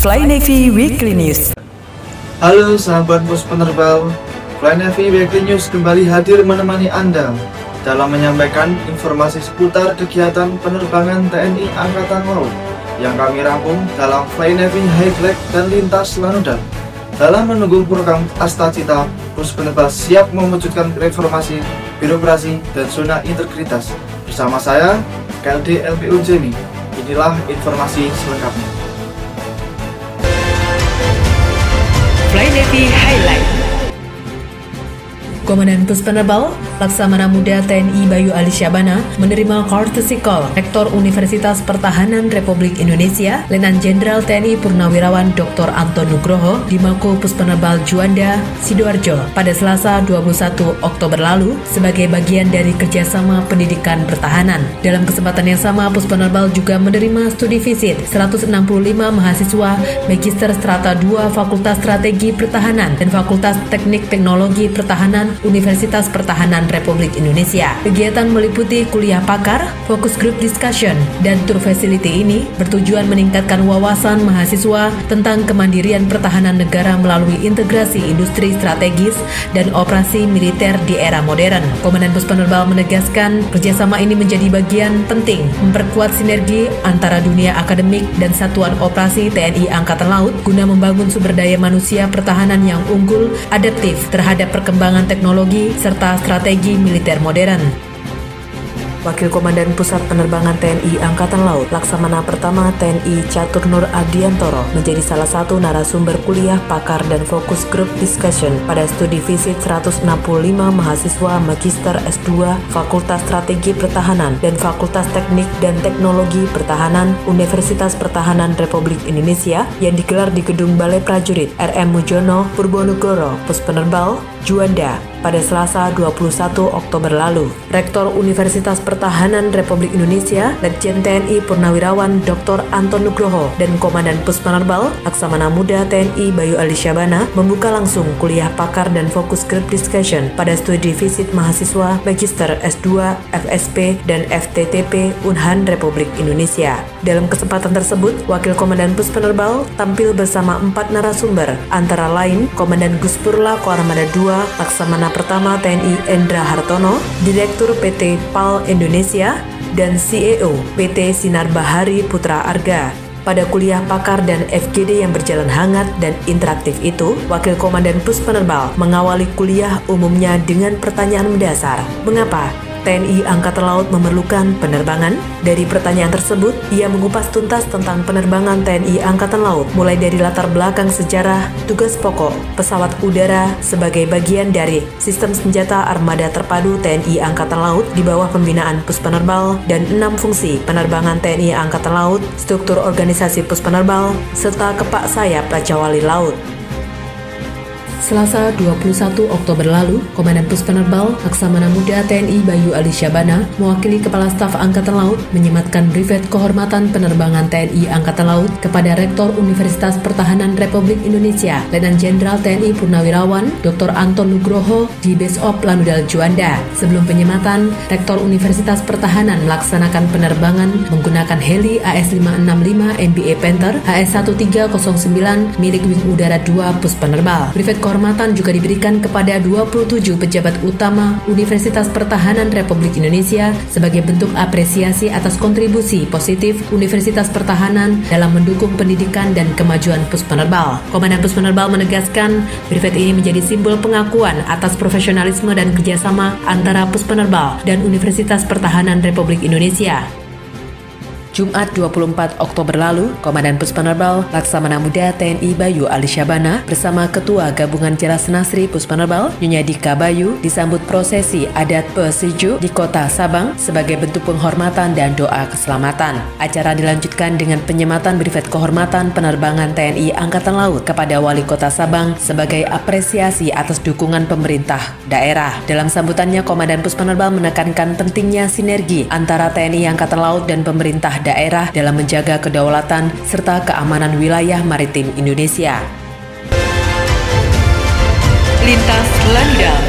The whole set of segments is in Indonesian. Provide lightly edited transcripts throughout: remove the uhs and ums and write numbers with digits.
Fly Navy Weekly News. Halo sahabat pos penerbang, Fly Navy Weekly News kembali hadir menemani Anda dalam menyampaikan informasi seputar kegiatan penerbangan TNI Angkatan Laut yang kami rangkum dalam Fly Navy Highlight dan Lintas Lanudan. Dalam menunggu program Astacita, pos penerbang siap mewujudkan reformasi, birokrasi, dan zona integritas. Bersama saya, KLD LPU Jemi. Inilah informasi selengkapnya. Fly Navy Highlight. Komandan Pus Penerbal, Laksamana Muda TNI Bayu Ali Syabana menerima courtesy call Rektor Universitas Pertahanan Republik Indonesia, Letnan Jenderal TNI Purnawirawan Dr. Anton Nugroho di Mako Pus Penerbal Juanda, Sidoarjo pada Selasa 21 Oktober lalu sebagai bagian dari kerjasama pendidikan pertahanan. Dalam kesempatan yang sama, Pus Penerbal juga menerima studi visit 165 mahasiswa Magister Strata 2 Fakultas Strategi Pertahanan dan Fakultas Teknik Teknologi Pertahanan Universitas Pertahanan Republik Indonesia. Kegiatan meliputi kuliah pakar, fokus group discussion, dan tour facility ini bertujuan meningkatkan wawasan mahasiswa tentang kemandirian pertahanan negara melalui integrasi industri strategis dan operasi militer di era modern. Komandan Pus Penerbal menegaskan kerjasama ini menjadi bagian penting memperkuat sinergi antara dunia akademik dan satuan operasi TNI Angkatan Laut guna membangun sumber daya manusia pertahanan yang unggul, adaptif terhadap perkembangan teknologi serta strategi militer modern. Wakil Komandan Pusat Penerbangan TNI Angkatan Laut Laksamana Pertama TNI Catur Nur Adiantoro menjadi salah satu narasumber kuliah pakar dan fokus group discussion pada studi visit 165 mahasiswa Magister S2 Fakultas Strategi Pertahanan dan Fakultas Teknik dan Teknologi Pertahanan Universitas Pertahanan Republik Indonesia yang digelar di Gedung Balai Prajurit RM Mujono, Purwonegoro, Pus Penerbal, Juanda pada Selasa 21 Oktober lalu. Rektor Universitas Pertahanan Republik Indonesia, Letjen TNI Purnawirawan Dr. Anton Nugroho dan Komandan Pus Penerbal, Laksamana Muda TNI Bayu Ali Syabana membuka langsung kuliah pakar dan fokus group discussion pada studi visit mahasiswa Magister S2, FSP, dan FTTP Unhan Republik Indonesia. Dalam kesempatan tersebut, Wakil Komandan Pus Penerbal tampil bersama 4 narasumber, antara lain Komandan Guspurla Koarmada II Laksamana Pertama TNI Endra Hartono, Direktur PT PAL Indonesia, dan CEO PT Sinar Bahari Putra Arga. Pada kuliah pakar dan FGD yang berjalan hangat dan interaktif itu, Wakil Komandan Pus Penerbal mengawali kuliah umumnya dengan pertanyaan mendasar. Mengapa TNI Angkatan Laut memerlukan penerbangan? Dari pertanyaan tersebut, ia mengupas tuntas tentang penerbangan TNI Angkatan Laut, mulai dari latar belakang sejarah, tugas pokok, pesawat udara sebagai bagian dari sistem senjata armada terpadu TNI Angkatan Laut di bawah pembinaan Pus Penerbal, dan 6 fungsi penerbangan TNI Angkatan Laut, struktur organisasi Pus Penerbal, serta kepak sayap Raja Wali Laut. Selasa 21 Oktober lalu, Komandan Pus Penerbal Laksamana Muda TNI Bayu Ali Syabana mewakili Kepala Staf Angkatan Laut menyematkan brevet kehormatan penerbangan TNI Angkatan Laut kepada Rektor Universitas Pertahanan Republik Indonesia, Letnan Jenderal TNI Purnawirawan Dr. Anton Nugroho di Base of Lanudal Juanda. Sebelum penyematan, Rektor Universitas Pertahanan melaksanakan penerbangan menggunakan heli AS565 MBA Panther HS1309 milik Wing Udara 2 Pus Penerbal. Brevet kehormatan juga diberikan kepada 27 pejabat utama Universitas Pertahanan Republik Indonesia sebagai bentuk apresiasi atas kontribusi positif Universitas Pertahanan dalam mendukung pendidikan dan kemajuan Pus Penerbal. Komandan Pus Penerbal menegaskan brevet ini menjadi simbol pengakuan atas profesionalisme dan kerjasama antara Pus Penerbal dan Universitas Pertahanan Republik Indonesia. Jumat 24 Oktober lalu, Komandan Pus Penerbal Laksamana Muda TNI Bayu Ali Syabana bersama Ketua Gabungan Jelas Nasri Pus Penerbal Nyonya Dika Bayu disambut prosesi adat Pesiju di Kota Sabang sebagai bentuk penghormatan dan doa keselamatan. Acara dilanjutkan dengan penyematan brevet kehormatan penerbangan TNI Angkatan Laut kepada Wali Kota Sabang sebagai apresiasi atas dukungan pemerintah daerah. Dalam sambutannya, Komandan Pus Penerbal menekankan pentingnya sinergi antara TNI Angkatan Laut dan pemerintah daerah dalam menjaga kedaulatan serta keamanan wilayah maritim Indonesia. Lintas Lanudan.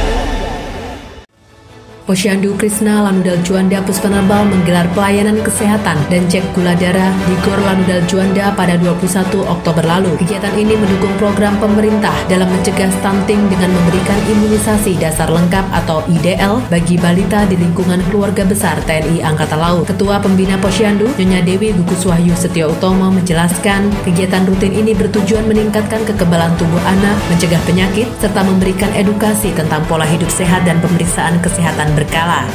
Posyandu Krishna Lanudal Juanda Puspenerbal menggelar pelayanan kesehatan dan cek gula darah di Gor Lanudal Juanda pada 21 Oktober lalu. Kegiatan ini mendukung program pemerintah dalam mencegah stunting dengan memberikan imunisasi dasar lengkap atau IDL bagi balita di lingkungan keluarga besar TNI Angkatan Laut. Ketua Pembina Posyandu, Nyonya Dewi Gugus Wahyu Setio Utomo menjelaskan, kegiatan rutin ini bertujuan meningkatkan kekebalan tubuh anak, mencegah penyakit, serta memberikan edukasi tentang pola hidup sehat dan pemeriksaan kesehatan berkala.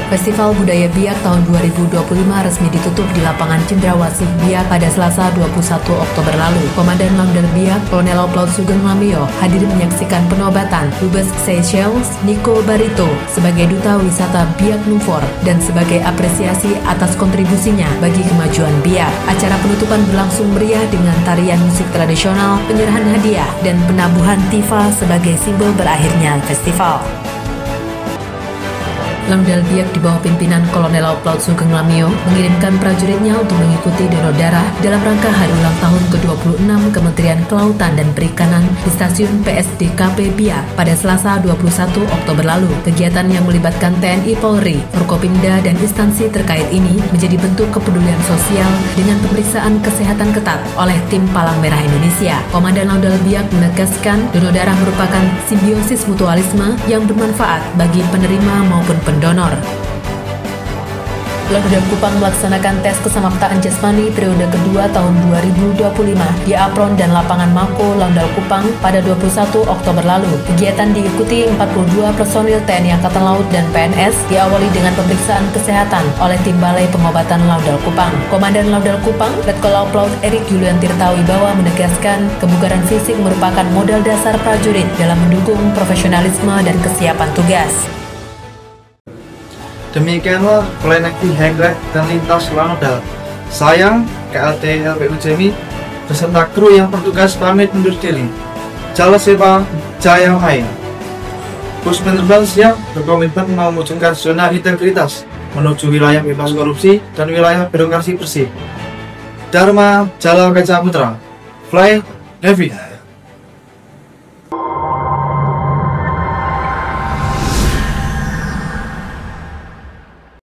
Festival Budaya Biak tahun 2025 resmi ditutup di lapangan Cendrawasih Biak pada Selasa 21 Oktober lalu. Komandan Lanudal Biak, Kolonel Laut Sugeng Lamio, hadir menyaksikan penobatan Dubes Seychelles Nico Barito sebagai Duta Wisata Biak Numfor dan sebagai apresiasi atas kontribusinya bagi kemajuan Biak. Acara penutupan berlangsung meriah dengan tarian musik tradisional, penyerahan hadiah, dan penabuhan tifa sebagai simbol berakhirnya festival. Lanudal Biak di bawah pimpinan Kolonel Laut Sugeng Lamio mengirimkan prajuritnya untuk mengikuti donor darah dalam rangka hari ulang tahun ke-26 Kementerian Kelautan dan Perikanan di Stasiun PSDKP Biak pada Selasa 21 Oktober lalu. Kegiatan yang melibatkan TNI Polri, Forkopimda, dan instansi terkait ini menjadi bentuk kepedulian sosial dengan pemeriksaan kesehatan ketat oleh tim Palang Merah Indonesia. Komandan Lanudal Biak menegaskan donor darah merupakan simbiosis mutualisme yang bermanfaat bagi penerima maupun pendonor. Lanudal Kupang melaksanakan tes kesamaptaan jasmani periode kedua tahun 2025 di Apron dan Lapangan Mako Lanudal Kupang pada 21 Oktober lalu. Kegiatan diikuti 42 personil TNI Angkatan Laut dan PNS, diawali dengan pemeriksaan kesehatan oleh tim Balai Pengobatan Lanudal Kupang. Komandan Lanudal Kupang, Letkol Laut Erik Julian Tirta Wibawa menegaskan kebugaran fisik merupakan modal dasar prajurit dalam mendukung profesionalisme dan kesiapan tugas. Demikianlah Planeki Hangrek dan Lintas Lanudal. Saya, KLT LPU Jemi, beserta kru yang bertugas pamit undur diri. Jala Sepa Jaya Hai. Bus penerbang siap berkomitmen mewujudkan zona integritas menuju wilayah bebas korupsi dan wilayah birokrasi bersih. Dharma Jala Kaca Putra. Fly Heavy.